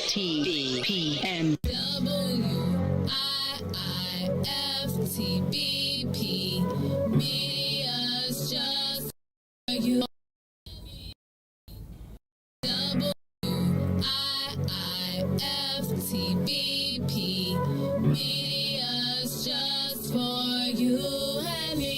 WIIFTBP. WIIFTBP. Media's just for you. WIIFTBP. Media's just for you and me.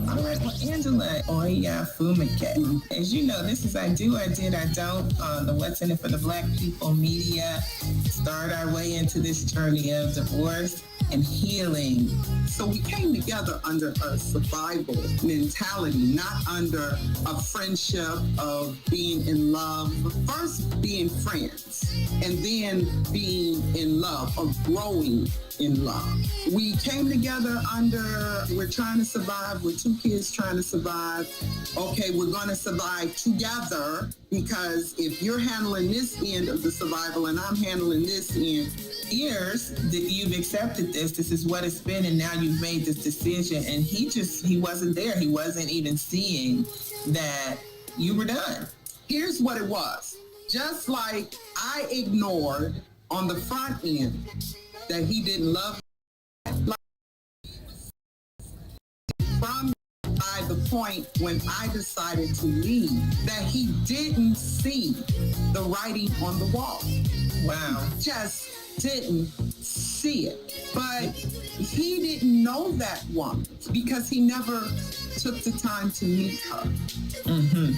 All right, well, Angela WIIFTBP. As you know, this is I Do, I Did, I Don't on the What's in It for the Black People media. Start our way into this journey of divorce and healing. So we came together under a survival mentality, not under a friendship of being in love. First being friends and then being in love, or growing in love. We came together under, we're trying to survive, we're two kids trying to survive. Okay, we're going to survive together, because if you're handling this end of the survival and I'm handling this end, Years that you've accepted this is what it's been, and now you've made this decision, and he wasn't there. He wasn't even seeing that you were done. Here's what it was. Just like I ignored on the front end that he didn't love me, from by the point when I decided to leave, that he didn't see the writing on the wall. Wow. Just didn't see it. But he didn't know that woman because he never took the time to meet her. Mm-hmm.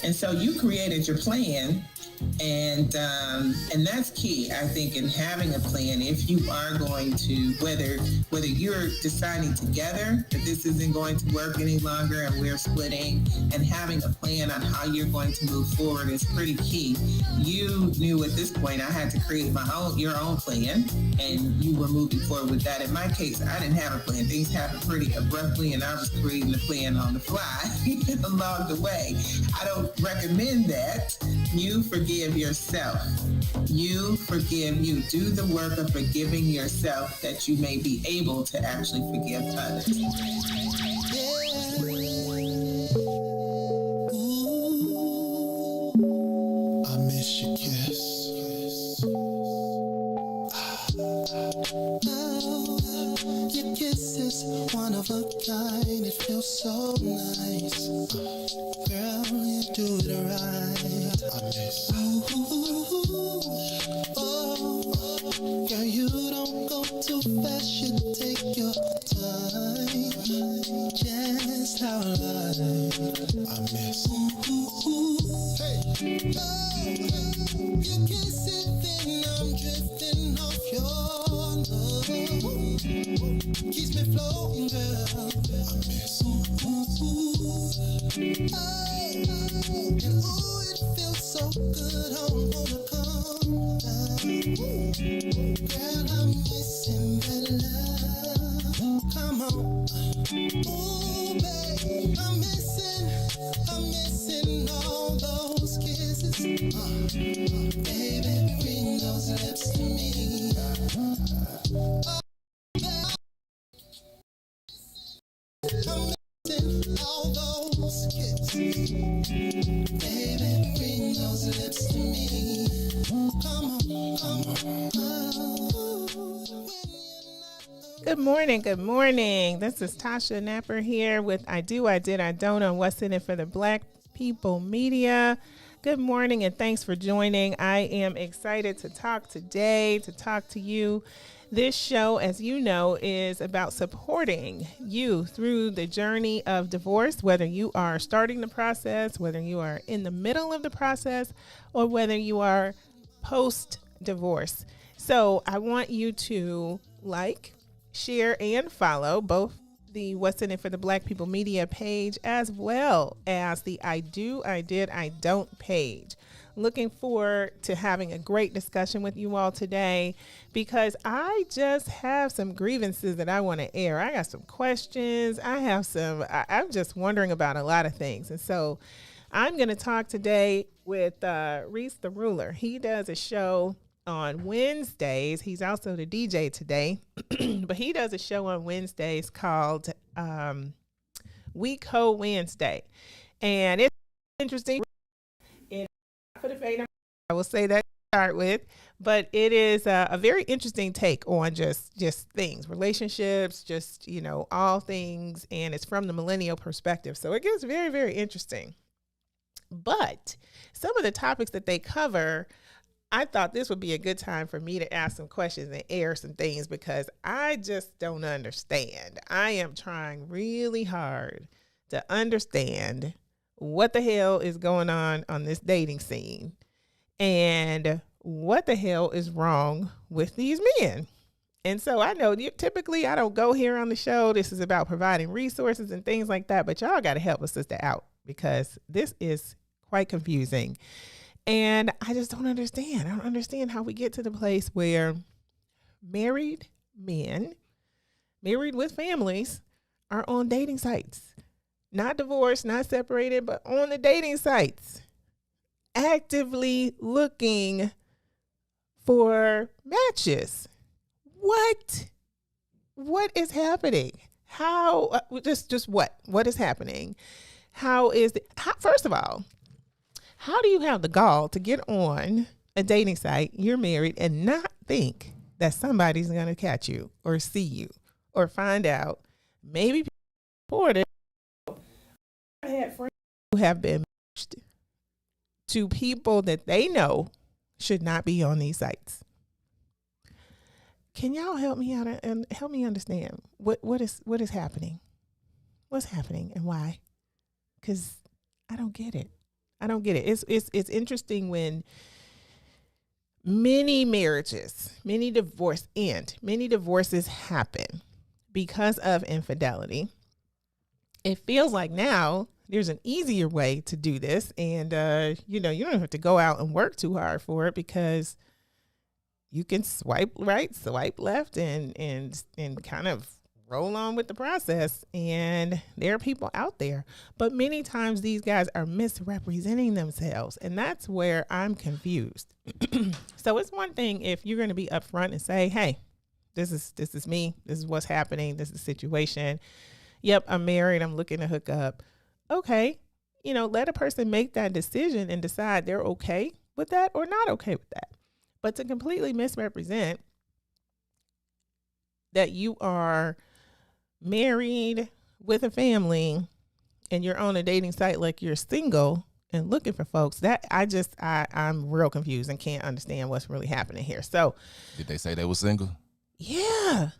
And so you created your plan, and that's key, I think, in having a plan. If you are going to, whether you're deciding together that this isn't going to work any longer and we're splitting, and having a plan on how you're going to move forward is pretty key. You knew at this point I had to create your own plan, and you were moving forward with that. In my case, I didn't have a plan. Things happened pretty abruptly, and I was creating the plan on the fly along the way. I don't recommend that. You forgive yourself. You forgive you. Do the work of forgiving yourself, that you may be able to actually forgive others. I miss your kiss. Oh, your kiss is one of a kind. It feels so nice. Girl, you do it right. I miss. Oh, girl, you don't go too fast. You take your time. Just how I miss. Hey. Oh, you kiss it, then I'm drifting off your love. Keeps me floating, girl. I miss. And ooh, it feels so good. I wanna come down. Girl, I'm missing that love. Come on. Ooh, babe, I'm missing all those kisses. Baby, bring those lips to me. I'm missing all those kisses. Baby, bring those lips to me. Come on, come on. Good morning. Good morning. This is Tasha Napper here with I Do, I Did, I Don't on What's in It for the Black People media. Good morning, and thanks for joining. I am excited to talk today, to talk to you. This show, as you know, is about supporting you through the journey of divorce, whether you are starting the process, whether you are in the middle of the process, or whether you are post-divorce. So I want you to like, share, and follow both the What's in It for the Black People Media page, as well as the I Do, I Did, I Don't page. Looking forward to having a great discussion with you all today, because I just have some grievances that I want to air. I got some questions. I'm just wondering about a lot of things. And so I'm going to talk today with Reese the Ruler. He does a show on Wednesdays. He's also the DJ today, but he does a show on Wednesdays called We Co Wednesday, and it's interesting. It's not for the faint of heart, I will say that to start with, but it is a very interesting take on just things, relationships, just all things, and it's from the millennial perspective. So it gets very, very interesting. But some of the topics that they cover, I thought this would be a good time for me to ask some questions and air some things, because I just don't understand. I am trying really hard to understand what the hell is going on this dating scene and what the hell is wrong with these men. And so I know typically I don't go here on the show. This is about providing resources and things like that, but y'all got to help a sister out, because this is quite confusing. And I just don't understand. I don't understand how we get to the place where married men, married with families, are on dating sites. Not divorced, not separated, but on the dating sites, actively looking for matches. What is happening? How, just what is happening? First of all, how do you have the gall to get on a dating site, you're married, and not think that somebody's going to catch you or see you or find out? Maybe reported. I had friends who have been matched to people that they know should not be on these sites. Can y'all help me out and help me understand what is happening? What's happening and why? Because I don't get it. It's interesting when many marriages, many divorces happen because of infidelity. It feels like now there's an easier way to do this, and you don't have to go out and work too hard for it, because you can swipe right, swipe left, and kind of roll on with the process. And there are people out there, but many times these guys are misrepresenting themselves, and that's where I'm confused. So it's one thing if you're going to be upfront and say, hey, this is me, this is what's happening, this is the situation. Yep, I'm married, I'm looking to hook up. Okay, let a person make that decision and decide they're okay with that or not okay with that. But to completely misrepresent that you are married with a family and you're on a dating site like you're single and looking for folks, that I'm real confused and can't understand what's really happening here. So did they say they were single? Yeah,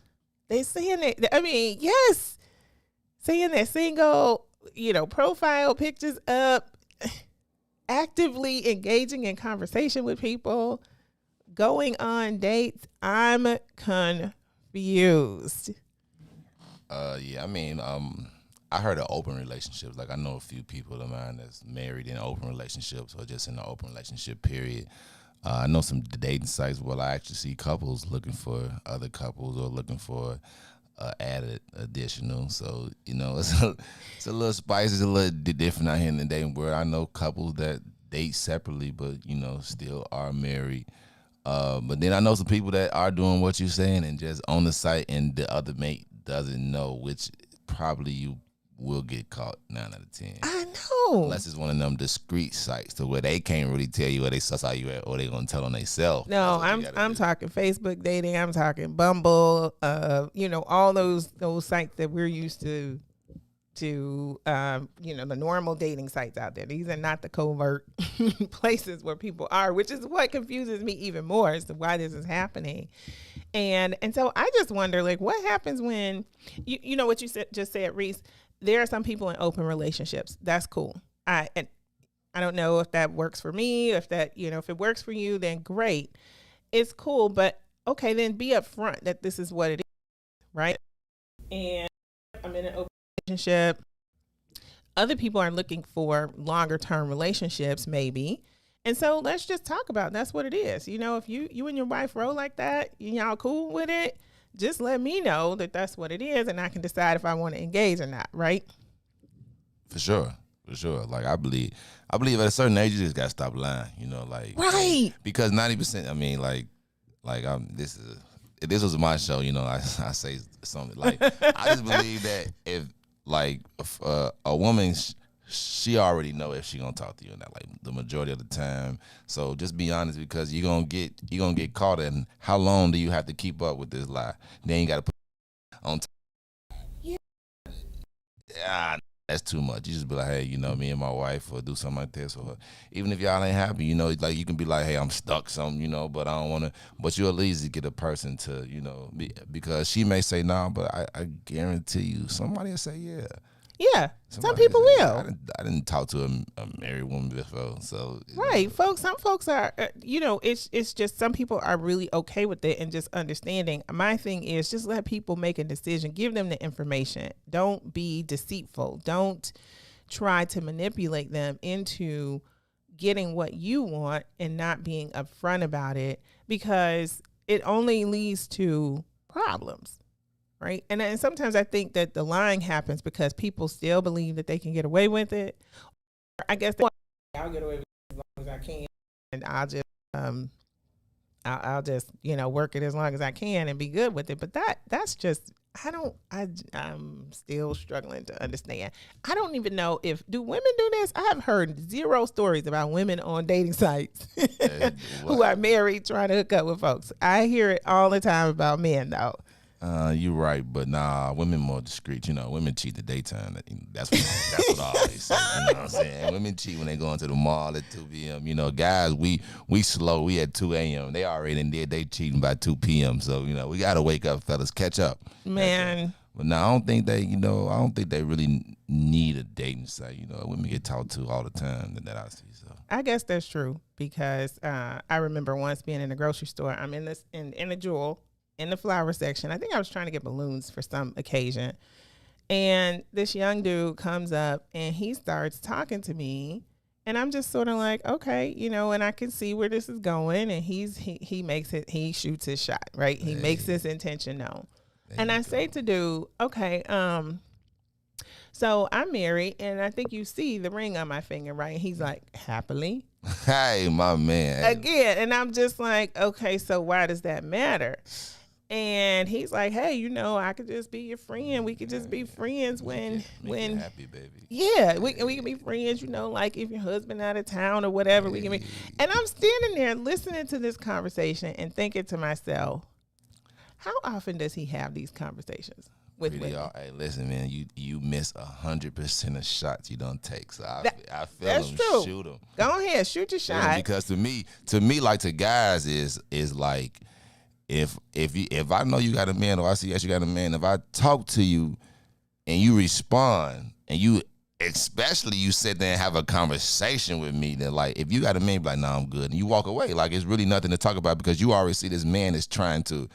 they saying that. I mean, yes, saying they're single, profile pictures up, actively engaging in conversation with people, going on dates. I'm confused. Yeah, I mean, I heard of open relationships. Like, I know a few people of mine that's married in open relationships or just in an open relationship period. I know some dating sites where I actually see couples looking for other couples or looking for added additional. So, it's a little spicy, it's a little different out here in the dating world. I know couples that date separately, but, still are married. But then I know some people that are doing what you're saying and just on the site, and the other mate doesn't know, which probably you will get caught 9 out of 10. I know. Unless it's one of them discreet sites to where they can't really tell you where they suss out you at, or they gonna tell on themselves. No, I'm talking Facebook dating. I'm talking Bumble. All those sites that we're used to to, the normal dating sites out there. These are not the covert places where people are, which is what confuses me even more as to why this is happening. And so I just wonder, like, what happens when, you know what you just said, Reese, there are some people in open relationships. That's cool. I don't know if that works for me, if that, if it works for you, then great. It's cool, but okay, then be upfront that this is what it is, right? And I'm in an open relationship. Other people are looking for longer term relationships, maybe. And so let's just talk about it. That's what it is. If you and your wife roll like that, y'all cool with it, just let me know that that's what it is, and I can decide if I want to engage or not, right? For sure. Like I believe at a certain age you just gotta stop lying. Right. Because 90%. I mean, this was my show. I say something like I just believe that if a woman, she already know if she gonna talk to you or not, like the majority of the time. So just be honest, because you're gonna get caught. And how long do you have to keep up with this lie? Then you gotta put on. Yeah, that's too much. You just be like, hey, me and my wife, or do something like this, or even if y'all ain't happy, like you can be like, hey, I'm stuck, something, but I don't want to. But you at least get a person to, because she may say no, but I guarantee you, somebody will say yeah. Yeah, some people will. I didn't talk to a married woman before, so right, folks. Some folks are, it's just some people are really okay with it and just understanding. My thing is just let people make a decision. Give them the information. Don't be deceitful. Don't try to manipulate them into getting what you want and not being upfront about it, because it only leads to problems. Right. And sometimes I think that the lying happens because people still believe that they can get away with it. I guess I'll get away with it as long as I can, and I'll just work it as long as I can and be good with it. But that's just I'm still struggling to understand. I don't even know do women do this. I have heard zero stories about women on dating sites who are married trying to hook up with folks. I hear it all the time about men though. You're right, but nah, women more discreet. Women cheat in the daytime. That's what I always say. You know what I'm saying? Women cheat when they go into the mall at 2 p.m. Guys, we slow. We at 2 a.m. They already did. They cheating by 2 p.m. So we gotta wake up, fellas. Catch up, man. But now I don't think they, I don't think they really need a dating site. Women get talked to all the time that I see. So I guess that's true, because I remember once being in a grocery store. I'm in a Jewel. In the flower section. I think I was trying to get balloons for some occasion. And this young dude comes up and he starts talking to me. And I'm just sort of like, okay, and I can see where this is going. And he shoots his shot, right? He makes his intention known. And I say to dude, okay, so I'm married and I think you see the ring on my finger, right? He's like, happily. Hey, my man. Again. And I'm just like, okay, so why does that matter? And he's like, hey, I could just be your friend. We could just be friends when you happy, baby. Yeah, we can be friends, like if your husband out of town or whatever, we can be. And I'm standing there listening to this conversation and thinking to myself, how often does he have these conversations with women? Hey, listen, man, you miss 100% of shots you don't take. So I feel that's them. true. Shoot them. Go ahead, shoot your shot. Because to me, like to guys is like, if I know you got a man, or I see that you got a man, if I talk to you and you respond, and you especially you sit there and have a conversation with me, then like if you got a man, be like, nah, I'm good, and you walk away, like it's really nothing to talk about, because you already see this man is trying to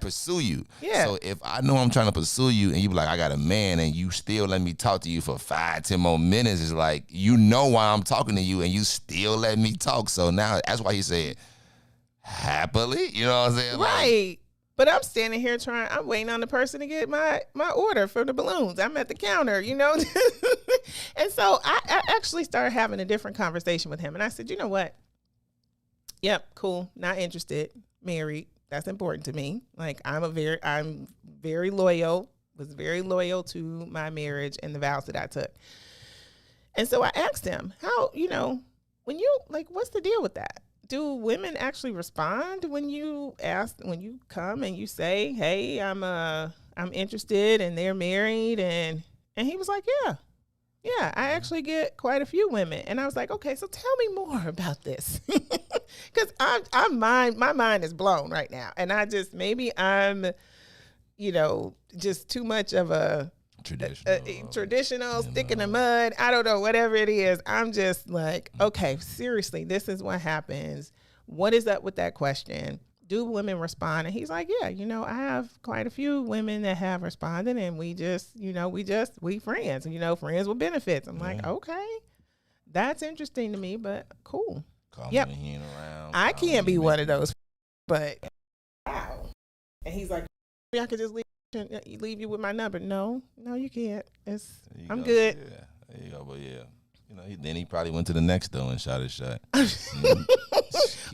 pursue you. Yeah. So if I know I'm trying to pursue you, and you be like, I got a man, and you still let me talk to you for 5-10 more minutes, it's like, why I'm talking to you, and you still let me talk. So now that's why he said, happily, you know what I'm saying? Right. But I'm standing here I'm waiting on the person to get my order for the balloons. I'm at the counter, And so I actually started having a different conversation with him. And I said, you know what? Yep, cool. Not interested. Married. That's important to me. Like I'm very loyal, was very loyal to my marriage and the vows that I took. And so I asked him, how, when you, what's the deal with that? Do women actually respond when you come and you say, hey, I'm interested, and they're married, and And he was like, yeah, I actually get quite a few women. And I was like, okay, so tell me more about this. Because my mind is blown right now. And maybe I'm, just too much of a traditional stick in the mud. I don't know, whatever it is. I'm just like, okay, seriously, this is what happens. What is up with that question? Do women respond? And he's like, yeah, I have quite a few women that have responded, and we just, we friends, friends with benefits. I'm like, okay, that's interesting to me, but cool. Yep. I can't be one of those, but wow. And he's like, I could just leave you with my number. No, you can't. I'm good. Yeah, there you go. But yeah. Then he probably went to the next door and shot his shot.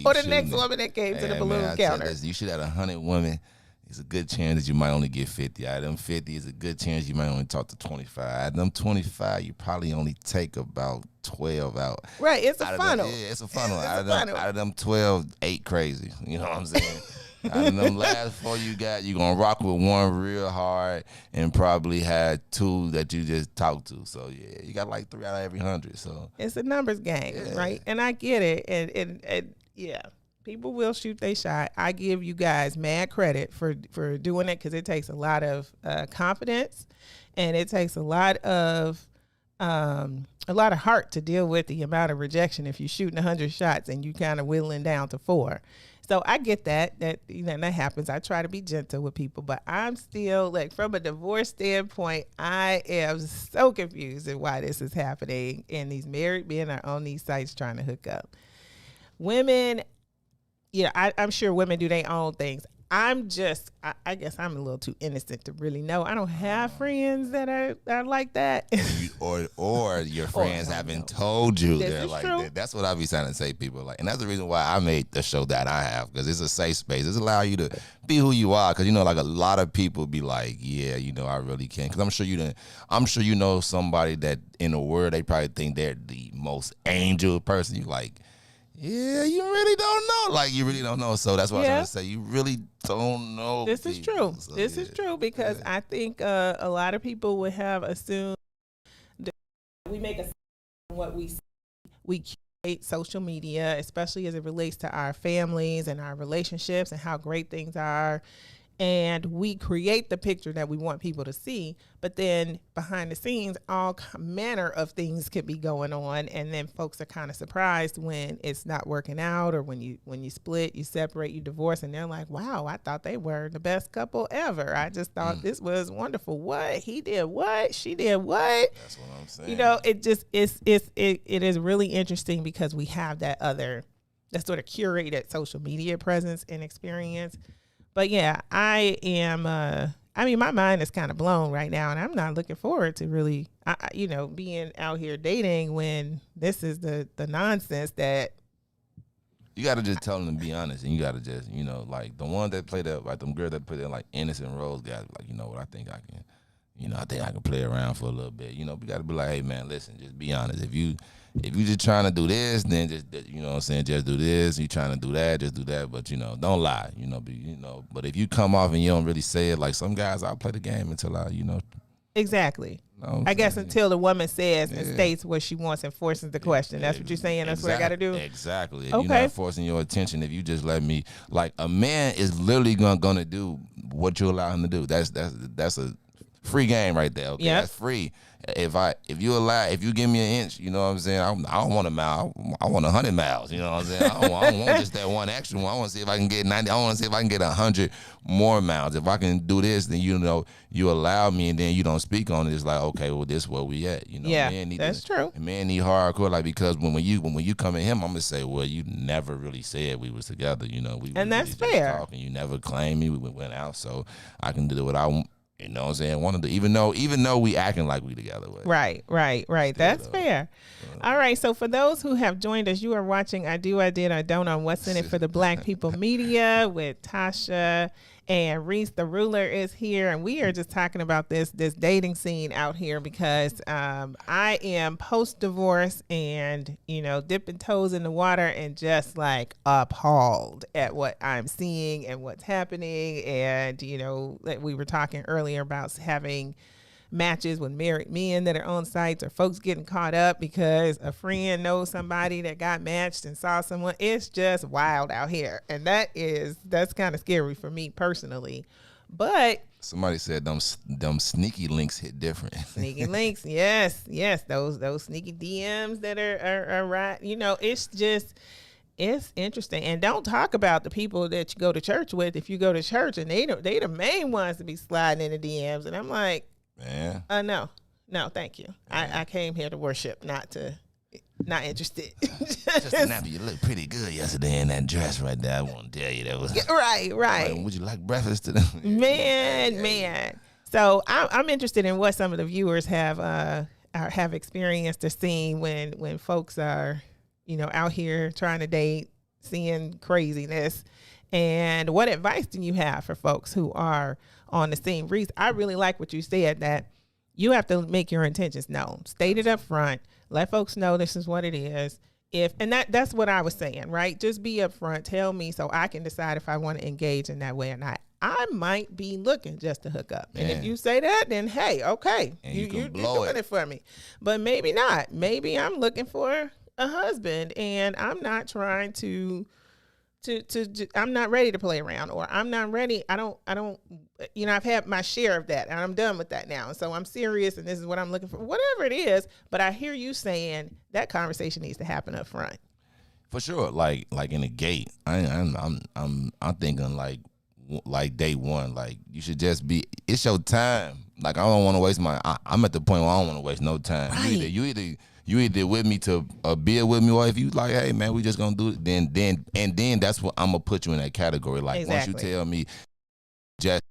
Or the next woman that came to the balloon counter. You should have 100 women. It's a good chance that you might only get 50. Out of them 50, it's a good chance you might only talk to 25. Out of them 25, you probably only take about 12 out. Right, it's a funnel. It's a funnel. Out of them 12, 8 crazy. You know what I'm saying? Out of them last 4 you got, you're going to rock with one real hard and probably had 2 that you just talked to. So, yeah, you got like 3 out of every 100. So it's a numbers game, right? And I get it. And yeah, people will shoot their shot. I give you guys mad credit for doing it because it takes a lot of confidence, and it takes a lot of heart to deal with the amount of rejection if you're shooting 100 shots and you kind of whittling down to 4. So I get that happens. I try to be gentle with people, but I'm still like, from a divorce standpoint, I am so confused at why this is happening. And these married men are on these sites trying to hook up. Women, I'm sure women do their own things. I guess I'm a little too innocent to really know. I don't have friends that are like that. or your friends haven't told you they're like that. That's what I be trying to say. People like, and that's the reason why I made the show that I have, because it's a safe space. It's allow you to be who you are. Because like a lot of people be like, yeah, I really can't. Because I'm sure you know somebody that in the world they probably think they're the most angel person. You like. Yeah, you really don't know. Like, you really don't know. So that's what I was trying to say. You really don't know. This is true. So, this is true because I think a lot of people would have assumed that we make a what we see. We curate social media, especially as it relates to our families and our relationships and how great things are. And we create the picture that we want people to see, but then behind the scenes, all manner of things could be going on, and then folks are kind of surprised when it's not working out, or when you split, you separate, you divorce, and they're like, "Wow, I thought they were the best couple ever. I just thought this was wonderful. What he did, what she did, what?" That's what I'm saying. It is really interesting because we have that sort of curated social media presence and experience. But yeah, I am, my mind is kind of blown right now, and I'm not looking forward to really, being out here dating when this is the nonsense that. You got to just tell them to be honest, and you got to just, like the one that played up, like them girls that put in like innocent roles, guys, like, what I think I can, I think I can play around for a little bit. We got to be like, hey man, listen, just be honest. If you just trying to do this, then just, what I'm saying, just do this. You trying to do that, just do that. But, don't lie, but if you come off and you don't really say it, like some guys, I'll play the game until I, Exactly. I guess until the woman says and states what she wants and forces the question. That's what you're saying. That's what I got to do. Exactly. If you're not forcing your attention, if you just let me, like a man is literally gonna do what you allow him to do. That's a free game right there. Okay, that's free. If you give me an inch, you know what I'm saying? I don't want a mile. I want 100 miles. You know what I'm saying? I don't want just that one extra one. I want to see if I can get 90. I want to see if I can get 100 more miles. If I can do this, then you allow me, and then you don't speak on it. It's like, okay, well, this is where we at. That's true. A man need hardcore, like, because when you come at him, I'm gonna say, well, you never really said we was together. And that's fair. Talking. You never claimed me. We went out, so I can do what I want. You know what I'm saying? Wanted to, even though we acting like we together. Right. That's fair. All right. So for those who have joined us, you are watching I Do, I Did, I Don't on What's in It for the Black People Media with Tasha and Reese the Ruler is here, and we are just talking about this dating scene out here because I am post-divorce and, dipping toes in the water and just like appalled at what I'm seeing and what's happening. And, like we were talking earlier about having matches with married men that are on sites, or folks getting caught up because a friend knows somebody that got matched and saw someone. It's just wild out here. And that's kind of scary for me personally. But somebody said them sneaky links hit different. Sneaky links, yes, those sneaky DMs that are right. You know, it's interesting. And don't talk about the people that you go to church with. If you go to church and they the main ones to be sliding in the DMs, and I'm like, man, no, thank you. I came here to worship, not interested. Just Napper, you look pretty good yesterday in that dress right there. I want to tell you that was right. Like, would you like breakfast today? Man. So I'm interested in what some of the viewers have experienced or seen when folks are, you know, out here trying to date, seeing craziness, and what advice do you have for folks who are on the scene? Reese, I really like what you said, that you have to make your intentions known, state it up front. Let folks know this is what it is. That's what I was saying, right? Just be upfront. Tell me so I can decide if I want to engage in that way or not. I might be looking just to hook up. And if you say that, then hey, okay. And You're doing it for me. But maybe not. Maybe I'm looking for a husband and I'm not trying to I'm not ready to play around, or I'm not ready. I don't, you know, I've had my share of that and I'm done with that now. And so I'm serious and this is what I'm looking for, whatever it is. But I hear you saying that conversation needs to happen up front. For sure. Like in the gate, I'm thinking like day one, like you should just be, it's your time. Like I don't want to waste I'm at the point where I don't want to waste no time. Right. You either with me to build with me, or if you like, hey man, we just gonna do it, then that's what I'm gonna put you in that category. Like exactly. Once you tell me, just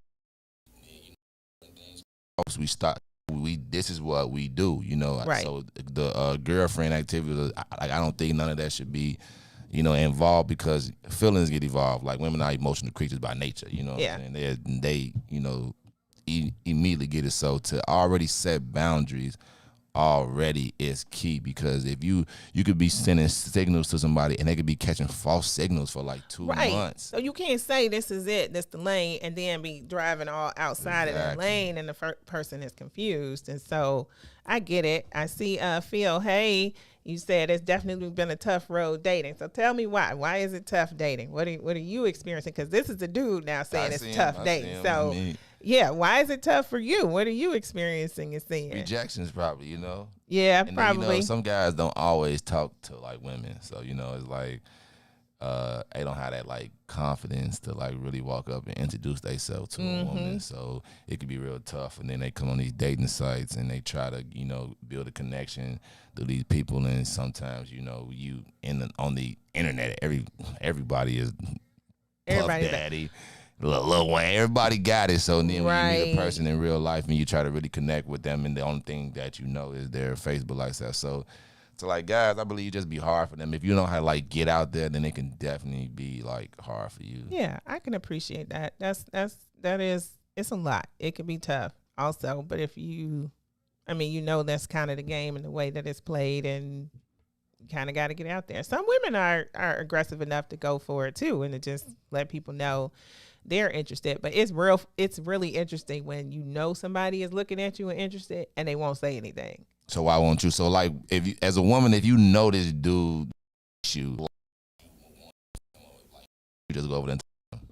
we start, this is what we do, you know. Right. So the girlfriend activity, I don't think none of that should be, you know, involved, because feelings get evolved. Like women are emotional creatures by nature, you know. Yeah. And they you know, immediately get it. So to already set boundaries already is key, because if you could be sending signals to somebody and they could be catching false signals for like 2 months. So you can't say this is it, this the lane, and then be driving all outside of that lane and the person is confused. And so I get it. I see Phil, hey, you said it's definitely been a tough road dating. So tell me why. Why is it tough dating? What are you experiencing? Because this is a dude now saying it's tough dating. So yeah, why is it tough for you? What are you experiencing and seeing? Rejections probably, you know. Yeah, and probably. Then, you know, some guys don't always talk to like women, so you know it's like they don't have that like confidence to like really walk up and introduce themselves to a woman. So it could be real tough. And then they come on these dating sites and they try to, you know, build a connection to these people. And sometimes, you know, on the internet, everybody is Puff Daddy, Lil Wayne, everybody got it. So then when you meet a person in real life and you try to really connect with them, and the only thing that you know is their Facebook likes. So like guys, I believe it just be hard for them. If you know how to like get out there, then it can definitely be like hard for you. Yeah, I can appreciate that. It's a lot. It can be tough also, but if you know that's kind of the game and the way that it's played, and you kind of got to get out there. Some women are aggressive enough to go for it too, and to just let people know they're interested. But it's really interesting when you know somebody is looking at you and interested and they won't say anything. So why won't you? So like, if you, as a woman, if you know this dude, you just go over there and talk to him.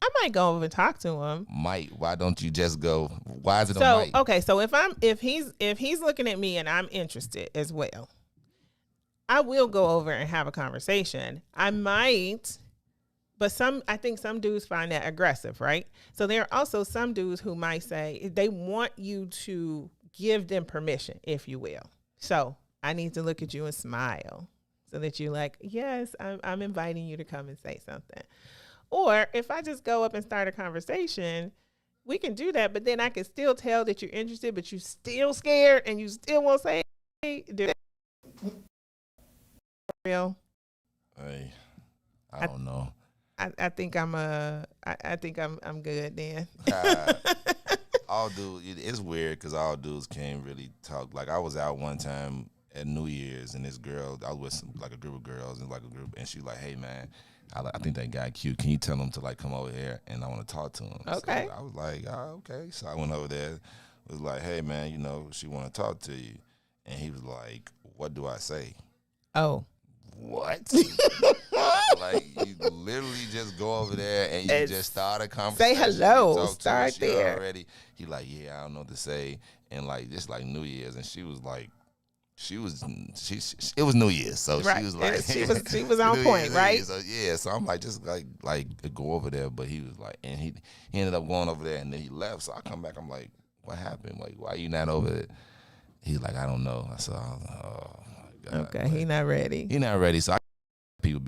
I might go over and talk to him. Why don't you just go? Why is it so, might? Okay, so if he's looking at me and I'm interested as well, I will go over and have a conversation. I might, but I think some dudes find that aggressive, right? So there are also some dudes who might say they want you to give them permission, if you will. So I need to look at you and smile so that you're like, yes, I'm inviting you to come and say something. Or if I just go up and start a conversation, we can do that, but then I can still tell that you're interested, but you're still scared and you still won't say, hey, do that. Real? Hey, I don't know. I think I'm good then. All dudes, it's weird because all dudes can't really talk. Like I was out one time at New Year's and this girl, I was with like a group of girls and she was like, hey man, I think that guy cute. Can you tell him to like come over here and I want to talk to him? Okay. So I was like, oh, okay. So I went over there was like, hey man, you know, she want to talk to you, and he was like, what do I say? Oh. What? Like, you literally just go over there and you just start a Say conversation. hello. You talk Start to her, there. already. He like, yeah, I don't know what to say. And like, just like New Year's, and she was like, it was New Year's, so Right. she was like, she was on point, right? So yeah, so I'm like, just like go over there, but he was like, and he ended up going over there, and then he left. So I come back, I'm like, what happened? Like, why you not over there? He's like, I don't know. I said, oh my God. Okay, he not ready. He not ready. So people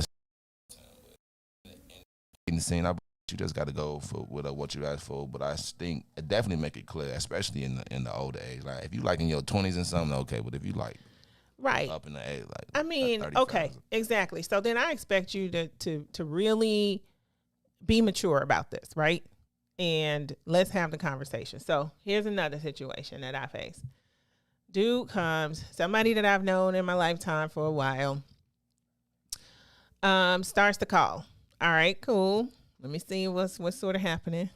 in the scene. You just got to go for what you asked for. But I think it definitely make it clear, especially in the older age. Like if you like in your 20s and something, okay. But if you like up in the age, like I mean, okay, exactly. So then I expect you to really be mature about this, right? And let's have the conversation. So here's another situation that I face. Dude comes, somebody that I've known in my lifetime for a while, starts to call. All right, cool. Let me see what's sort of happening.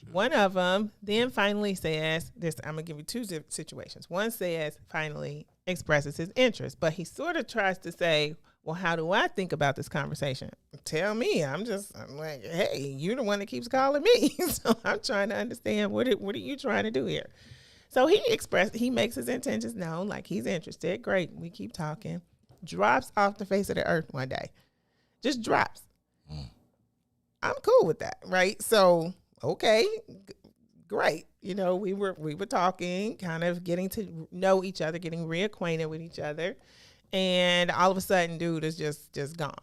Sure. One of them then finally says, this. I'm going to give you two situations. One says, finally expresses his interest, but he sort of tries to say, well, how do I think about this conversation? Tell me. I'm like, hey, you're the one that keeps calling me. So I'm trying to understand what are you trying to do here? So he makes his intentions known, like he's interested. Great. We keep talking. Drops off the face of the earth one day. Just drops. I'm cool with that, right? So, okay, great. You know, we were talking, kind of getting to know each other, getting reacquainted with each other, and all of a sudden, dude is just gone.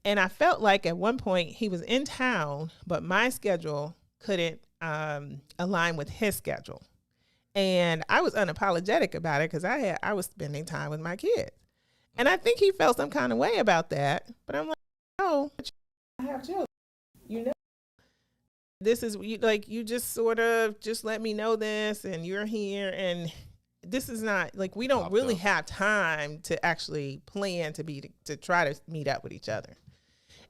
And I felt like at one point he was in town, but my schedule couldn't align with his schedule, and I was unapologetic about it because I was spending time with my kids, and I think he felt some kind of way about that. But I'm like, oh, I have children. You know, this is like, you just sort of just let me know this, and you're here, and this is not like, we don't really have time to actually plan to try to meet up with each other.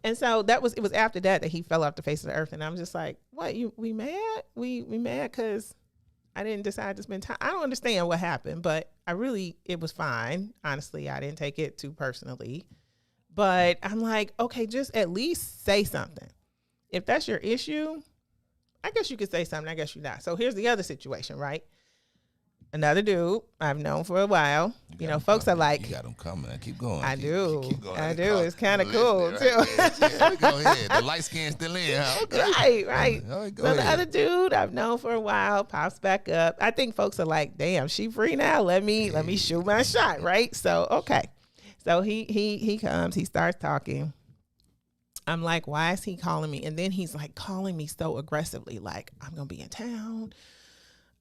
And so it was after that he fell off the face of the earth, and I'm just like, what, we mad? We mad because I didn't decide to spend time. I don't understand what happened, but it was fine. Honestly, I didn't take it too personally, but I'm like, okay, just at least say something. If that's your issue, I guess you could say something. I guess you're not. So here's the other situation, right? Another dude I've known for a while. You know, folks are like, you got them coming. Keep going. I do. Keep going. I do. It's kind of cool, right? too. Yeah, go ahead. The light skin's still in. Huh? Okay. Right. All right, So the other dude I've known for a while pops back up. I think folks are like, damn, she free now. Let me shoot my shot, right? So, okay. So he comes. He starts talking. I'm like, why is he calling me? And then he's like calling me so aggressively, like, I'm going to be in town.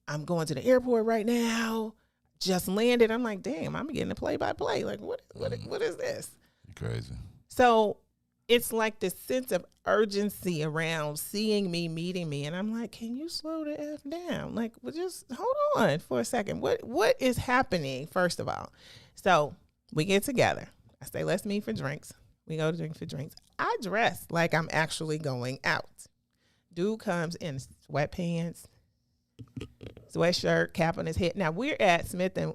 I'm going to the airport right now. Just landed. I'm like, damn, I'm getting a play-by-play. Like, what is this? You're crazy. So it's like this sense of urgency around seeing me, meeting me. And I'm like, can you slow the F down? Like, well, just hold on for a second. What is happening, first of all? So we get together. I say, let's meet for drinks. We go to drink for drinks. I dress like I'm actually going out. Dude comes in sweatpants, sweatshirt, cap on his head. Now we're at Smith and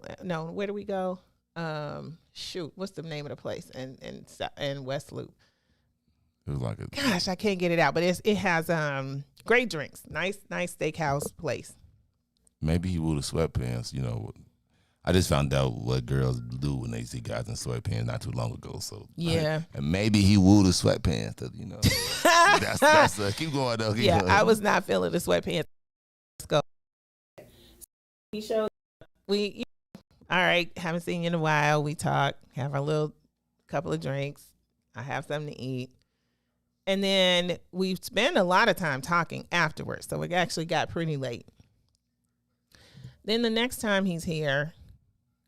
where do we go? What's the name of the place in West Loop? It was like gosh, I can't get it out, but it has great drinks, nice steakhouse place. Maybe he wore the sweatpants. You know, I just found out what girls do when they see guys in sweatpants not too long ago. So yeah, and maybe he wore the sweatpants. To, you know, that's keep going though. Keep going. I was not feeling the sweatpants. Let's go. He showed. All right. Haven't seen you in a while. We talk. Have our little couple of drinks. I have something to eat, and then we spend a lot of time talking afterwards. So it actually got pretty late. Then the next time he's here.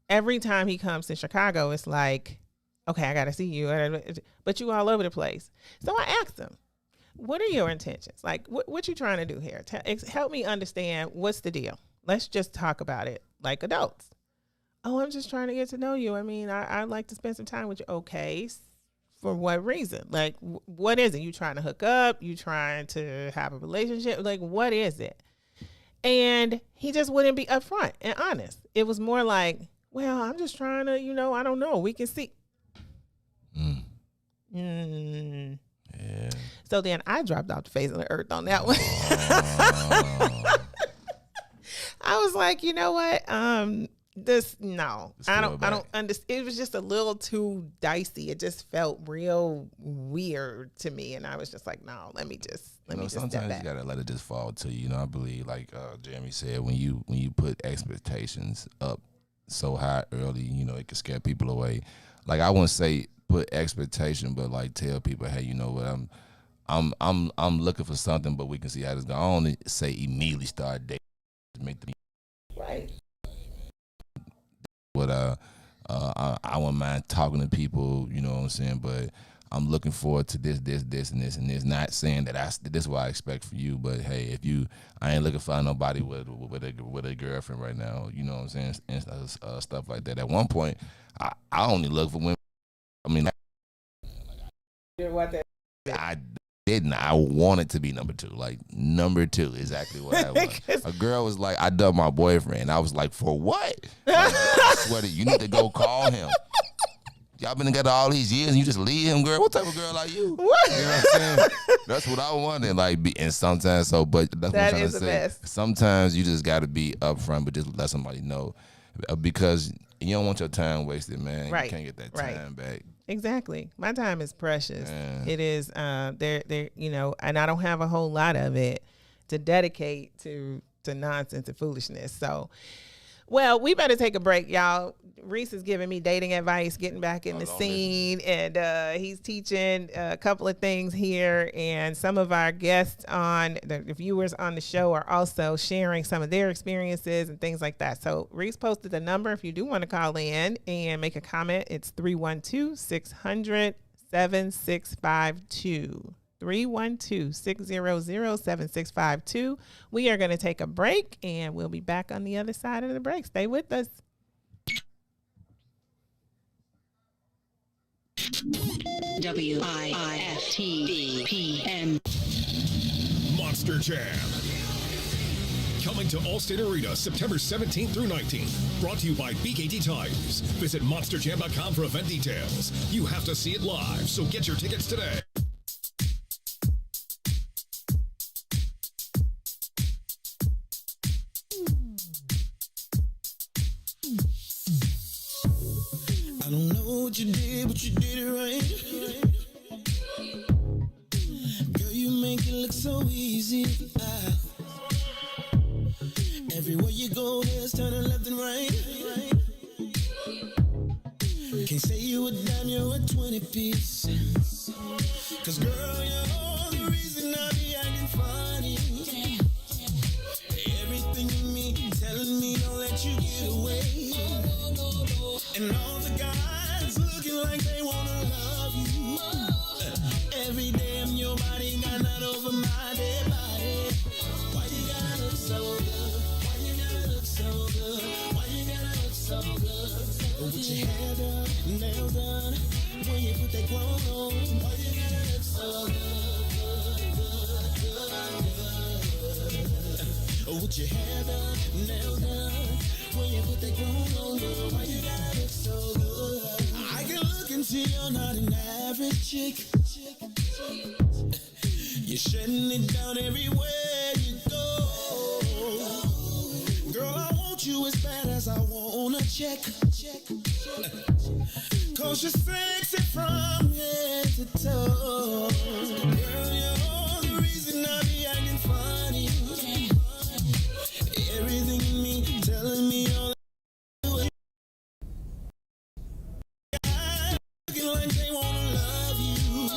Every time he comes to Chicago, it's like, okay, I got to see you. But you all over the place. So I asked him, what are your intentions? Like, what you trying to do here? Help me understand what's the deal. Let's just talk about it like adults. Oh, I'm just trying to get to know you. I mean, I'd like to spend some time with you. Okay, for what reason? Like, what is it? You trying to hook up? You trying to have a relationship? Like, what is it? And he just wouldn't be upfront and honest. It was more like, well, I'm just trying to, I don't know. We can see. Yeah. So then I dropped off the face of the earth on that one. I was like, you know what? I don't understand. It was just a little too dicey. It just felt real weird to me, and I was just like, no, let me just sometimes step back. You gotta let it just fall to you. I believe, like Jeremy said, when you put expectations up so high early, it can scare people away. Like, I wouldn't say put expectation, but like tell people, hey, you know what, I'm looking for something, but we can see how this goes. I don't say immediately start dating. Make them right. But I wouldn't mind talking to people, you know what I'm saying, but I'm looking forward to this, and this. Not saying that this is what I expect for you, but hey, I ain't looking for nobody with a girlfriend right now, you know what I'm saying, and stuff like that. At one point, I only look for women. I mean, I didn't. I wanted to be number two. Like, number two, exactly what I was. A girl was like, I dubbed my boyfriend. I was like, for what? Like, I swear to you, need to go call him. Y'all been together all these years and you just leave him, girl? What type of girl are you? What? You know what I'm saying? That's what I wanted. Like, and sometimes, but that's what I'm trying to say. Best. Sometimes you just got to be upfront, but just let somebody know. Because you don't want your time wasted, man. Right. You can't get that time back. Exactly. My time is precious. Yeah. It is, and I don't have a whole lot of it to dedicate to nonsense and foolishness. So, well, we better take a break, y'all. Reese is giving me dating advice, getting back in the scene, and he's teaching a couple of things here. And some of our guests the viewers on the show are also sharing some of their experiences and things like that. So Reese posted the number if you do want to call in and make a comment. It's 312-600-7652. 312-600-7652. We are going to take a break, and we'll be back on the other side of the break. Stay with us. WIIFTBP Monster Jam. Coming to Allstate Arena September 17th through 19th. Brought to you by BKT Tires. Visit monsterjam.com for event details. You have to see it live, so get your tickets today. I don't know what you did, but you did it right. Girl, you make it look so easy. Everywhere you go, there's turning left and right. Can't say you a dime, you're a 20-piece. Cause girl, you're the reason I be acting funny. Everything in me telling me don't let you get away. And all the guys looking like they wanna love you. Every day I'm your body, got not over my dead body. Why you gotta look so good? Why you gotta look so good? Why you gotta look so good? With your hair done, nails done, when you put that clone on. Why you gotta look so good? With your hair done, nails done, when you put that clone on. Why you gotta look so good? I can look and see you're not an average chick. You're shutting it down everywhere you go. Girl, I want you as bad as I want a check. Cause you're sexy from head to toe. Girl, you're the reason I be acting funny. Everything in me telling me all looking like they wanna love you.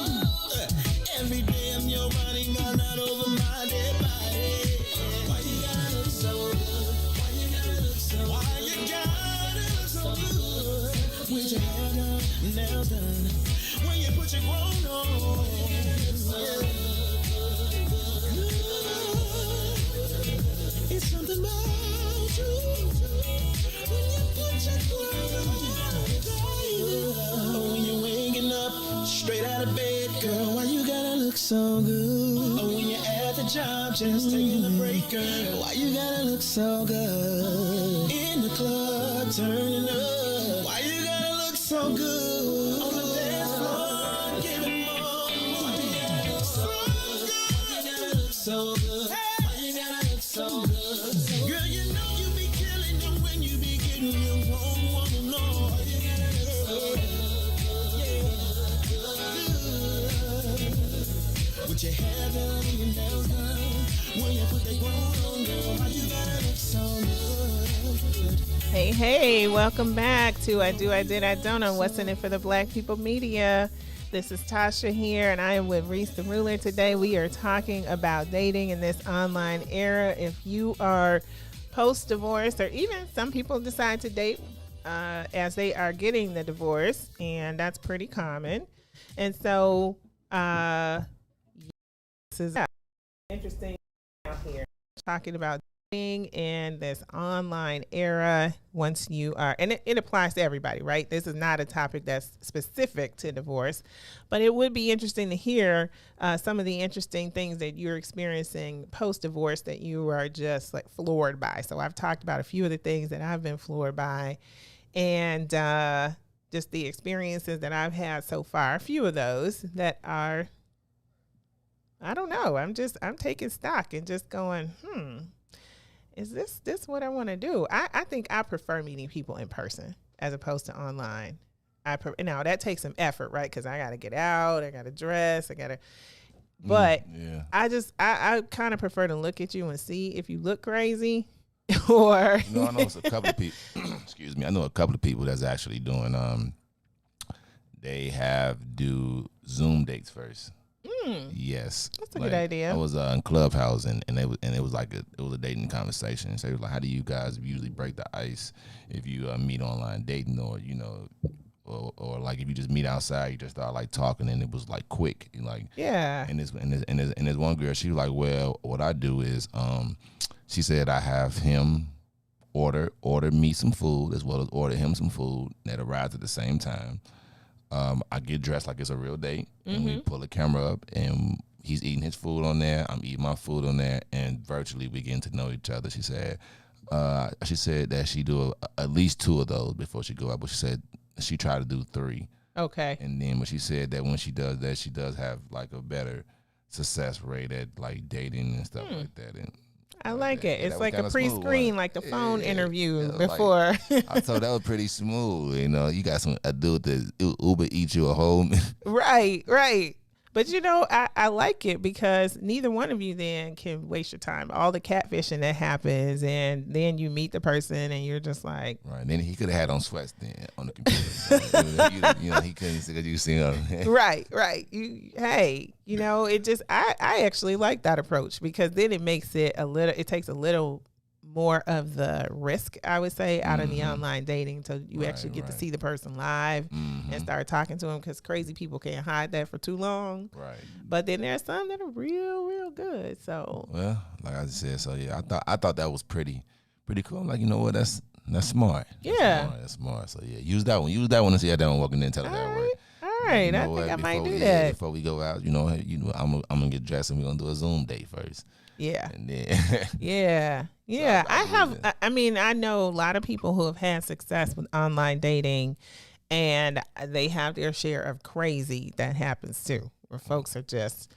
Every day I'm your body, got not over my dead body. Why you gotta look so good? Why you gotta look so good? Why you gotta look so good? With your hair done, nails done, when you put your clothes on. It's something about you when you put your clothes on. When you're waking up straight out of bed, girl, why you gotta look so good? When you're at the that job, just taking a break, girl. Why you gotta look so good? In the club, turning up. Why you gotta look so good? On the dance floor, giving more. Why you gotta look so good? Why you gotta look so good? Why you gotta look so good? Girl, you know you be killing them when you be getting your own woman on. Why you gotta look so good? With your hair done and your nails done, when you put that grown on, girl, why you gotta look so good? Hey, welcome back to I Do, I Did, I Don't on What's in It for the Black People Media. This is Tasha here, and I am with Reese the Ruler. Today we are talking about dating in this online era. If you are post-divorce, or even some people decide to date as they are getting the divorce, and that's pretty common. And so this is interesting out here talking about dating in this online era. Once you are, and it applies to everybody, right? This is not a topic that's specific to divorce, but it would be interesting to hear some of the interesting things that you're experiencing post-divorce that you are just like floored by. So I've talked about a few of the things that I've been floored by, and just the experiences that I've had so far. A few of those that are, I don't know. I'm taking stock and just going, is this what I want to do? I think I prefer meeting people in person as opposed to online. Now that takes some effort, right? Because I got to get out, I got to dress, but Yeah. I kind of prefer to look at you and see if you look crazy or. I know it's a couple of people. Excuse me. I know a couple of people that's actually doing. They do Zoom dates first. Yes, That's a good idea. I was in Clubhouse, and it was like it was a dating conversation. So it was like, how do you guys usually break the ice if you meet online dating, or or like if you just meet outside, you just start like talking, and it was like quick, like Yeah. And this one girl, she was like, well, what I do is, she said I have him order me some food as well as order him some food that arrives at the same time. I get dressed like it's a real date, and we pull the camera up, and he's eating his food on there, I'm eating my food on there, and virtually we getting to know each other. She said that she do at least 2 of those before she go out, but she said she tried to do 3. Okay. And then when she said that when she does that, she does have like a better success rate at like dating and stuff like that. And I like it. yeah, It's that was like a kinda smooth, pre-screen, wasn't like the it? phone Yeah, interview yeah, like, before. I thought that was pretty smooth. You got a dude that Uber eats you a whole. Right. But I like it because neither one of you then can waste your time. All the catfishing that happens, and then you meet the person and you're just like, Right. Then he could have had on sweats then on the computer. So, he couldn't see because you see him. right. It just, I actually like that approach because then it makes it takes a little more of the risk, I would say, out of the online dating, so you actually get to see the person live and start talking to them, because crazy people can't hide that for too long. Right. But then there's some that are real good. So Well, like I said, so yeah, I thought that was pretty cool. I'm like, you know what, that's smart. That's smart. So yeah, use that one and see how that one walking in and tell her that work. all right, I think I might do that before we go out. I'm gonna get dressed and we're gonna do a Zoom date first. Yeah. And then Yeah. I know a lot of people who have had success with online dating, and they have their share of crazy that happens too, where folks are just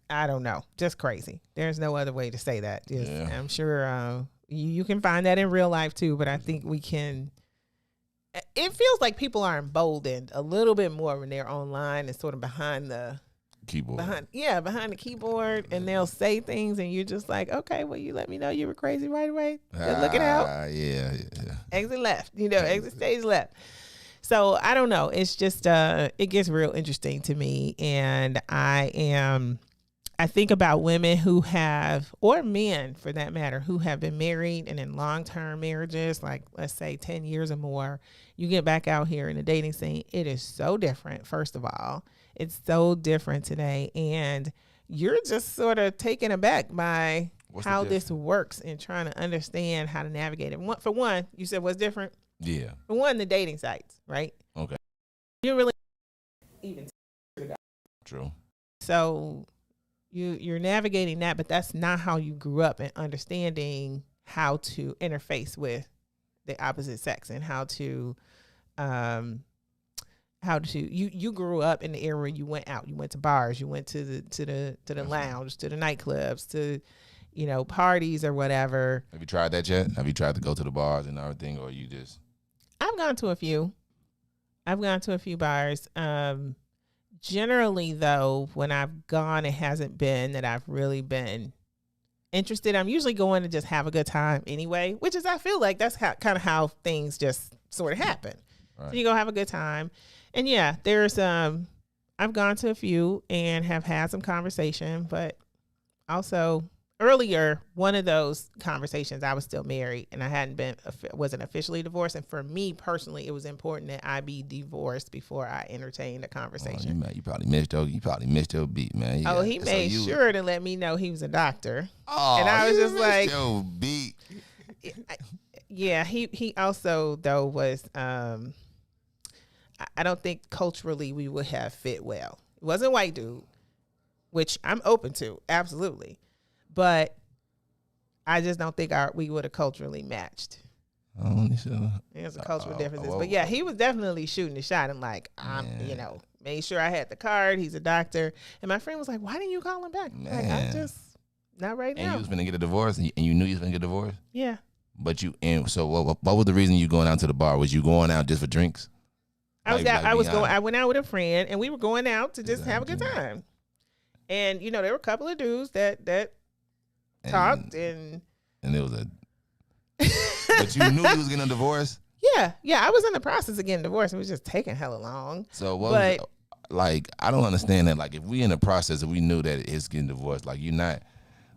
I don't know, just crazy. There's no other way to say that. I'm sure you can find that in real life too, but I think it feels like people are emboldened a little bit more when they're online and sort of behind the keyboard. Behind the keyboard, and they'll say things, and you're just like, okay, well, you let me know you were crazy right away. Good looking out. Yeah. Exit left. Exit stage left. So I don't know. It's just it gets real interesting to me, and I think about women who have, or men for that matter, who have been married and in long-term marriages, like let's say 10 years or more. You get back out here in the dating scene, it is so different. First of all, it's so different today, and you're just sort of taken aback by how this works and trying to understand how to navigate it. For one, you said what's different? Yeah. For one, the dating sites, right? Okay. You really even True. so you're navigating that, but that's not how you grew up and understanding how to interface with the opposite sex and how to you grew up in the era where you went out, you went to bars, you went to the lounge, to the nightclubs, to parties or whatever. Have you tried that yet? Have you tried to go to the bars and everything, or you just? I've gone to a few bars. Generally, though, when I've gone, it hasn't been that I've really been interested. I'm usually going to just have a good time anyway, which is, I feel like that's kind of how things just sort of happen. Right. So you go have a good time. And yeah, there's, I've gone to a few and have had some conversation, but also earlier, one of those conversations, I was still married and I wasn't officially divorced. And for me personally, it was important that I be divorced before I entertained a conversation. You probably missed your beat, man. He made sure to let me know he was a doctor. Oh, and I was just like, your beat. Yeah, he also though was, I don't think culturally we would have fit well. It wasn't a white dude, which I'm open to, absolutely. But I just don't think we would have culturally matched. There's a cultural differences. But yeah, he was definitely shooting the shot. And like, made sure I had the card. He's a doctor. And my friend was like, why didn't you call him back? Like, I'm just, not right now. And you was going to get a divorce? And you knew you was going to get a divorce? Yeah. But so what was the reason you going out to the bar? Was you going out just for drinks? I went out with a friend and we were going out to just have a good time. And, there were a couple of dudes that talked and it was but you knew you was getting a divorce? Yeah, I was in the process of getting divorced. It was just taking hella long. So I don't understand that. Like, if we in the process and we knew that it's getting divorced, like, you're not,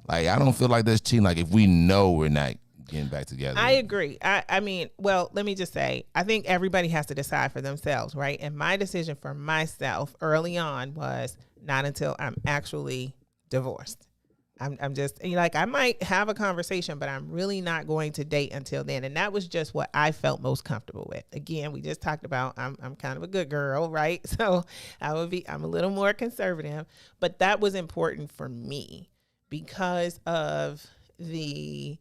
like, I don't feel like that's cheating. Like, if we know we're not getting back together. I agree. I mean, well, let me just say, I think everybody has to decide for themselves, right? And my decision for myself early on was not until I'm actually divorced. I'm just like, I might have a conversation, but I'm really not going to date until then. And that was just what I felt most comfortable with. Again, we just talked about, I'm kind of a good girl, right? So I'm a little more conservative, but that was important for me because of the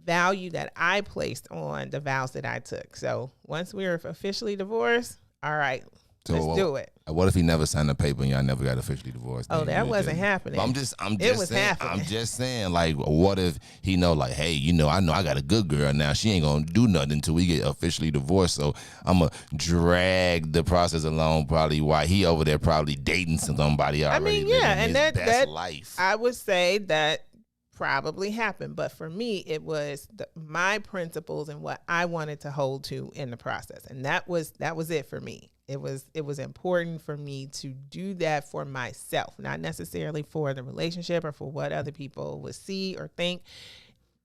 value that I placed on the vows that I took. So once we were officially divorced, all right, let's do it. What if he never signed the paper and y'all never got officially divorced? Oh, that wasn't happening. I'm just saying, like, what if he know, like, hey, I know I got a good girl now. She ain't gonna do nothing until we get officially divorced. So I'm gonna drag the process along probably while he over there probably dating somebody already. I mean, yeah, and that life. I would say that probably happened, but for me, it was my principles and what I wanted to hold to in the process, and that was it for me. It was important for me to do that for myself, not necessarily for the relationship or for what other people would see or think.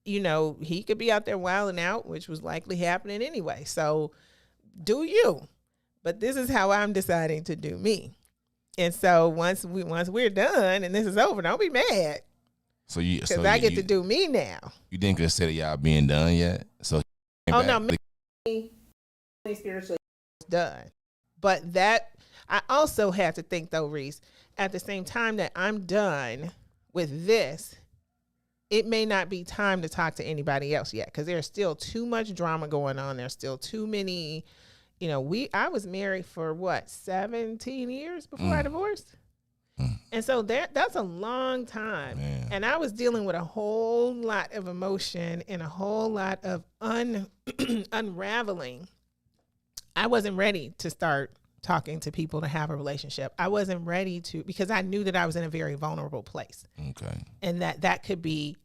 He could be out there wilding out, which was likely happening anyway. So do you? But this is how I'm deciding to do me. And so once we're done and this is over, don't be mad. Because I get to do me now. You didn't consider y'all being done yet? So no, me spiritually done. But that I also had to think though, Reese, at the same time that I'm done with this, it may not be time to talk to anybody else yet because there's still too much drama going on. There's still too many, I was married for 17 years before I divorced. And so that's a long time. Man. And I was dealing with a whole lot of emotion and a whole lot of unraveling. I wasn't ready to start talking to people to have a relationship. I wasn't ready to, because I knew that I was in a very vulnerable place. Okay. And that could be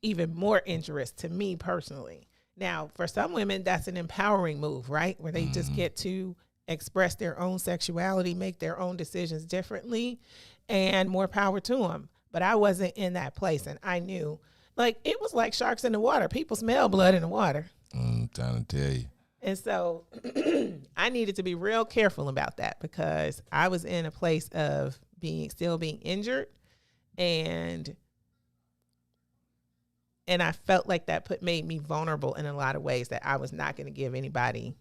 even more injurious to me personally. Now, for some women, that's an empowering move, right? Where they just get to express their own sexuality, make their own decisions differently, and more power to them. But I wasn't in that place, and I knew, like, it was like sharks in the water. People smell blood in the water. I'm trying to tell you. And so I needed to be real careful about that because I was in a place of still being injured, and I felt like that made me vulnerable in a lot of ways that I was not going to give anybody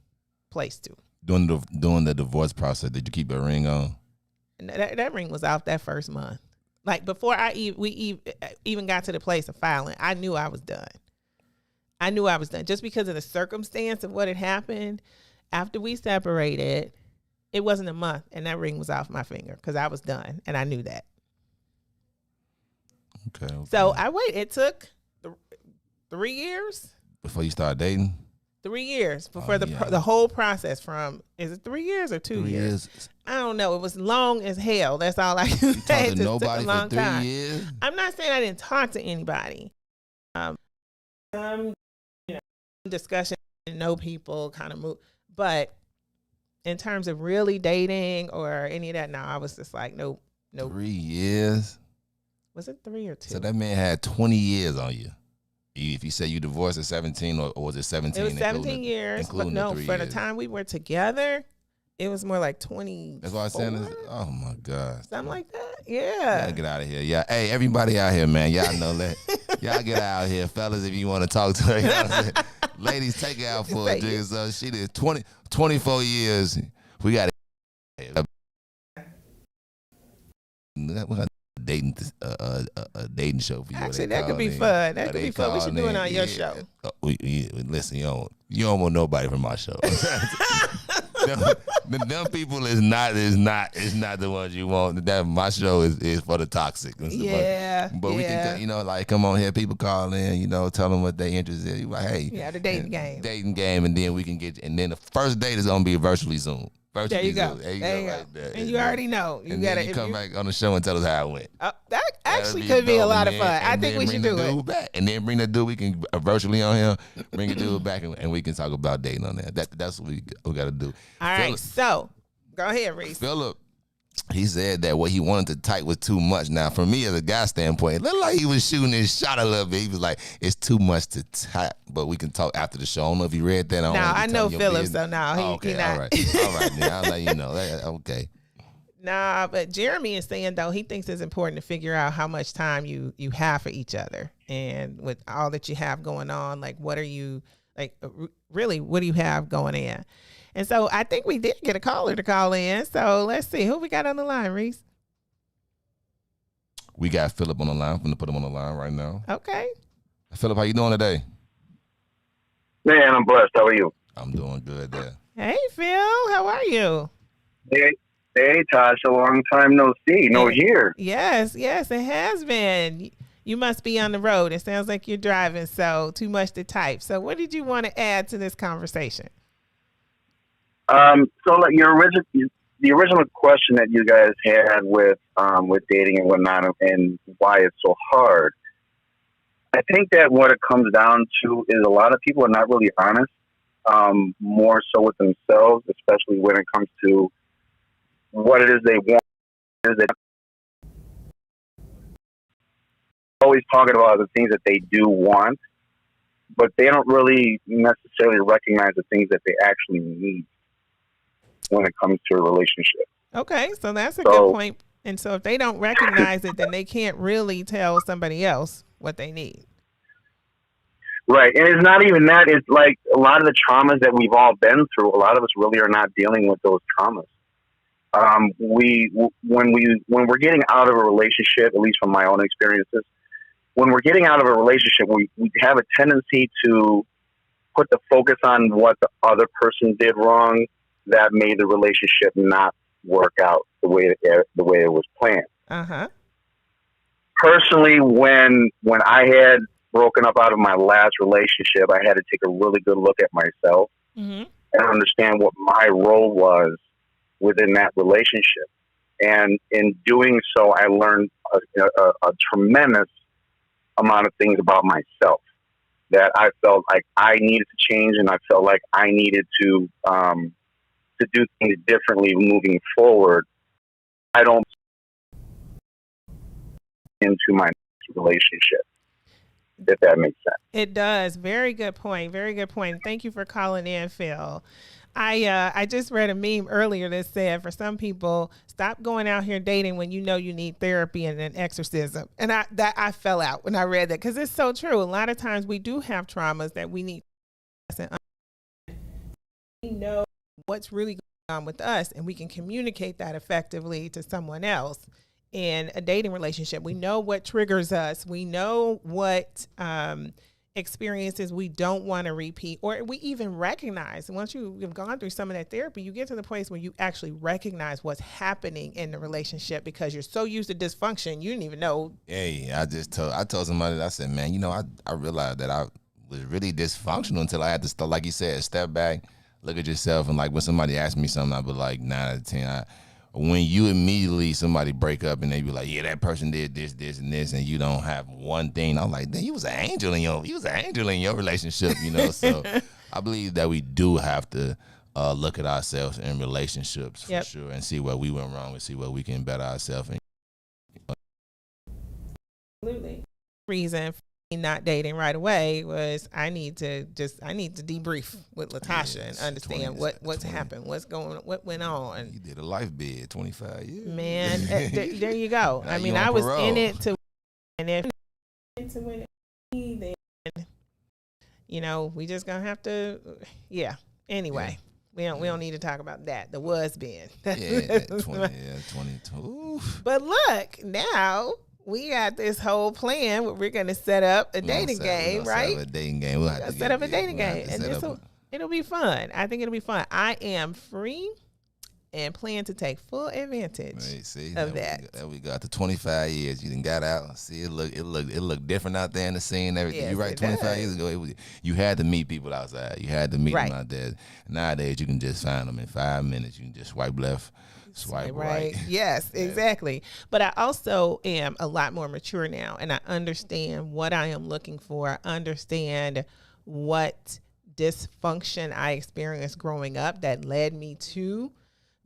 place to. During the divorce process, did you keep a ring on? And that ring was off that first month. Like before we even got to the place of filing, I knew I was done. Just because of the circumstance of what had happened. After we separated, it wasn't a month, and that ring was off my finger because I was done, and I knew that. Okay. So I waited. It took 3 years. Before you started dating? 3 years before the whole process from, is it 3 years or 2 years? I don't know. It was long as hell. That's all I can say. You talked to nobody for 3 years? I'm not saying I didn't talk to anybody. Discussion, know people, kind of move. But in terms of really dating or any of that, no, I was just like, nope. 3 years? Was it 3 or 2? So that man had 20 years on you. If you say you divorced at 17, or was it 17? It was 17 years. But no, for the time we were together, it was more like 20. That's why I said, oh my God. Something like that. Yeah. Y'all get out of here. Yeah. Hey, everybody out here, man. Y'all know that. Y'all get out here. Fellas, if you want to talk to her. You know what I'm saying? Ladies, take her out for a drink. So she did 24 years. We got dating dating show for you. Actually, that could be fun. That could be fun. We should do it on your show. Listen, you don't want nobody from my show. them people is not the ones you want. That my show is for the toxic. Yeah. But we can, like come on here. People call in, tell them what they interested. You like, hey, the dating game, and then we can get. And then the first date is gonna be virtually Zoom. There you go. There you go. Right there. And you already know. You got to come back on the show and tell us how it went. That actually could be a lot of fun. I think we should do it. Back. And then bring the dude. We can virtually on here. Bring the dude back, and we can talk about dating on there. That's what we got to do. All right. So go ahead, Reese. Philip. He said that what he wanted to type was too much. Now, from me as a guy standpoint, it looked like he was shooting his shot a little bit. He was like, it's too much to type, but we can talk after the show. I don't know if you read that. I know Philip, so no, he not. All right, then. I'll let you know. Okay. Nah, but Jeremy is saying, though, he thinks it's important to figure out how much time you have for each other. And with all that you have going on, like, what are you, like, really, what do you have going in? And so I think we did get a caller to call in. So let's see who we got on the line, Reese. We got Philip on the line. I'm going to put him on the line right now. Okay. Philip, how you doing today? Man, I'm blessed. How are you? I'm doing good there. Hey, Phil. How are you? Hey, Tasha. Long time no see. No here. Yes, it has been. You must be on the road. It sounds like you're driving, so too much to type. So what did you want to add to this conversation? So like the original question that you guys had with dating and whatnot and why it's so hard. I think that what it comes down to is a lot of people are not really honest, more so with themselves, especially when it comes to what it is they want. Always talking about the things that they do want, but they don't really necessarily recognize the things that they actually need when it comes to a relationship. Okay, so that's a good point. And so if they don't recognize it, then they can't really tell somebody else what they need. Right. And it's not even that. It's like a lot of the traumas that we've all been through, a lot of us really are not dealing with those traumas. When we're getting out of a relationship, at least from my own experiences, when we're getting out of a relationship, we have a tendency to put the focus on what the other person did wrong that made the relationship not work out the way it was planned. Uh-huh. Personally, when I had broken up out of my last relationship, I had to take a really good look at myself and understand what my role was within that relationship. And in doing so, I learned a tremendous amount of things about myself that I felt like I needed to change, and I felt like I needed to do things differently moving forward. I don't into my next relationship, if that makes sense. It does. Very good point. Very good point. Thank you for calling in, Phil. I just read a meme earlier that said, for some people, stop going out here dating when you know you need therapy and an exorcism. And I fell out when I read that, because it's so true. A lot of times we do have traumas that we need to know what's really going on with us, and we can communicate that effectively to someone else in a dating relationship. We know what triggers us. We know what experiences we don't want to repeat, or we even recognize. Once you've gone through some of that therapy, you get to the place where you actually recognize what's happening in the relationship because you're so used to dysfunction, you didn't even know. Hey, I told somebody, I said, man, I realized that I was really dysfunctional until I had to start, like you said, step back, look at yourself, and like when somebody asked me something, I'd be like 9 out of 10. When you immediately somebody break up and they be like, yeah, that person did this, this, and this, and you don't have one thing, I'm like, you was an angel in your relationship, So I believe that we do have to look at ourselves in relationships for sure, and see where we went wrong and see where we can better ourselves. Absolutely. Reason for me not dating right away was I need to debrief with Latasha and understand what's happened, what went on. You did a life bid, 25 years. Man, there you go. I mean, I was in it to, and if to win it, then we just gonna have to, Anyway. Yeah. We don't need to talk about that. The was been. 22. But look, now we got this whole plan where we're going to set up a dating game, right? Set up a dating game. We'll have to set up a dating game. And it'll be fun. I think it'll be fun. I am free and plan to take full advantage of that. There we go. After 25 years, you done got out. See, it look different out there in the scene and everything. Yes, You're right. 25 years ago, you had to meet people outside. You had to meet them out there. Nowadays, you can just find them in 5 minutes. You can just swipe left, swipe right. Yes, exactly. But I also am a lot more mature now, and I understand what I am looking for. I understand what dysfunction I experienced growing up that led me to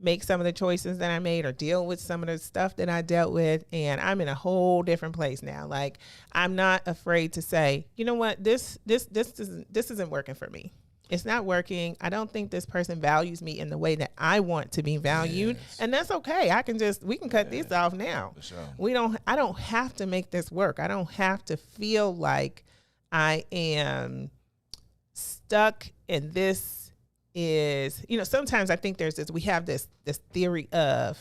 make some of the choices that I made or deal with some of the stuff that I dealt with. And I'm in a whole different place now. Like, I'm not afraid to say, you know what, this isn't working for me. It's not working. I don't think this person values me in the way that I want to be valued. Yes. And that's okay. We can cut these off now. For sure. I don't have to make this work. I don't have to feel like I am stuck in this. Is, sometimes I think we have this theory of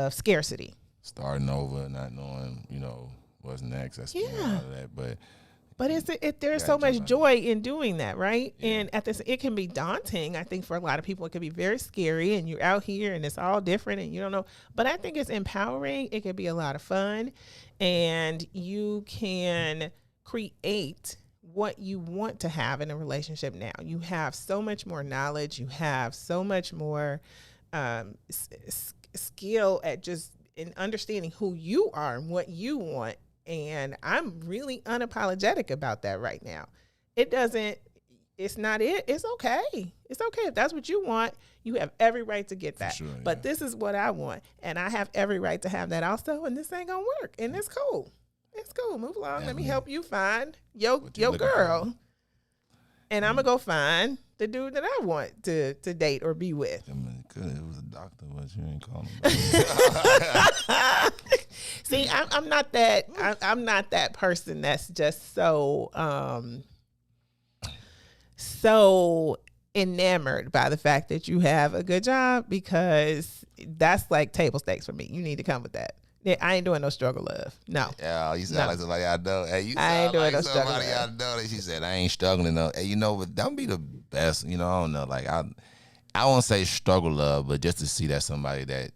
scarcity. Starting over, not knowing, what's next. That's a lot of that. But there's so much joy in doing that, right? Yeah. And it can be daunting. I think for a lot of people, it can be very scary, and you're out here and it's all different and you don't know. But I think it's empowering. It can be a lot of fun, and you can create what you want to have in a relationship now. You have so much more knowledge. You have so much more skill at just in understanding who you are and what you want. And I'm really unapologetic about that right now. It's not it. It's okay. It's okay. If that's what you want, you have every right to get that. Sure, yeah. But this is what I want. And I have every right to have that also. And this ain't going to work. And it's cool. It's cool. Move along. Let me help you find your girl. For. And I'm going to go find the dude that I want to date or be with. I mean, it was a doctor, but you ain't calling him. See, I'm not that. I'm not that person that's just so enamored by the fact that you have a good job, because that's like table stakes for me. You need to come with that. Yeah, I ain't doing no struggle love. No. Yeah, you sound like somebody I know. Hey, you I ain't sound doing like no struggle somebody I know. That she said, I ain't struggling. No. Hey, but don't be the best. I don't know. Like, I won't say struggle love, but just to see that somebody that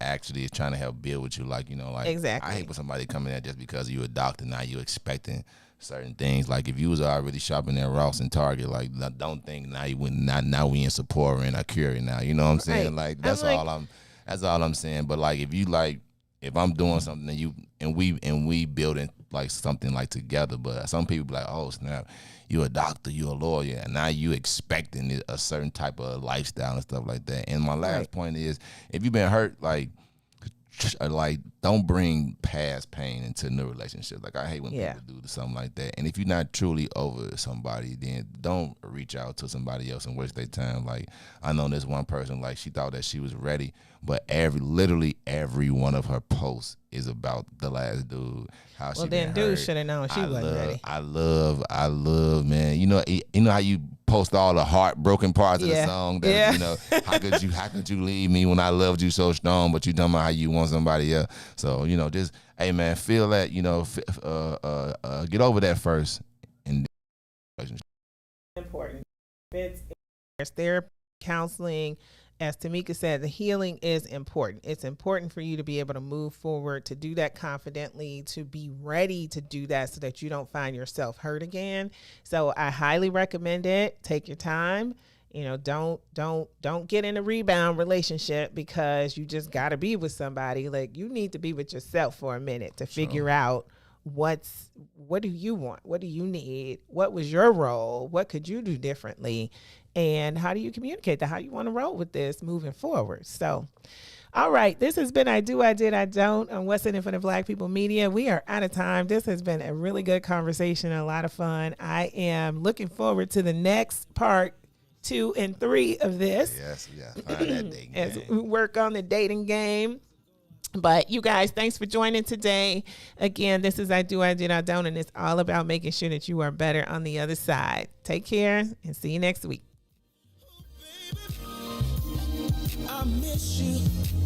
actually is trying to help build with you. Like, exactly. I hate when somebody come in there just because you a doctor, now you expecting certain things. Like, if you was already shopping at Ross and Target, like, don't think now you wouldn't. Now we in Sephora and Acura now. You know what I'm saying? Like, that's all I'm saying. But like, if I'm doing something and we building like something like together, but some people be like, oh snap, you a doctor, you a lawyer, and now you expecting a certain type of lifestyle and stuff like that. And my last point is, if you've been hurt, like don't bring past pain into new relationships. Like I hate when Yeah. people do something like that. And if you're not truly over somebody, then don't reach out to somebody else and waste their time. Like I know this one person, like she thought that she was ready, but literally every one of her posts is about the last dude. How Well, she then been dude hurt. should have known she wasn't ready. I love, man. You know how you post all the heartbroken parts of the song. That, you know, how could you leave me when I loved you so strong? But you talking about how you want somebody else. So you know, just hey man, feel that. You know, get over that first. And Important. There's therapy, counseling. As Tamika said, the healing is important. It's important for you to be able to move forward, to do that confidently, to be ready to do that so that you don't find yourself hurt again. So I highly recommend it. Take your time. You know, don't get in a rebound relationship because you just got to be with somebody. Like you need to be with yourself for a minute to figure out what do you want? What do you need? What was your role? What could you do differently? And how do you communicate that? How you want to roll with this moving forward? So, all right, this has been I Do, I Did, I Don't on What's in It for the Black People Media. We are out of time. This has been a really good conversation, a lot of fun. I am looking forward to the next part 2 and 3 of this. yes, yeah, find that dating As game. we work on the dating game. But you guys, thanks for joining today. Again, this is I Do, I Did, I Don't, and it's all about making sure that you are better on the other side. Take care and see you next week. I miss you.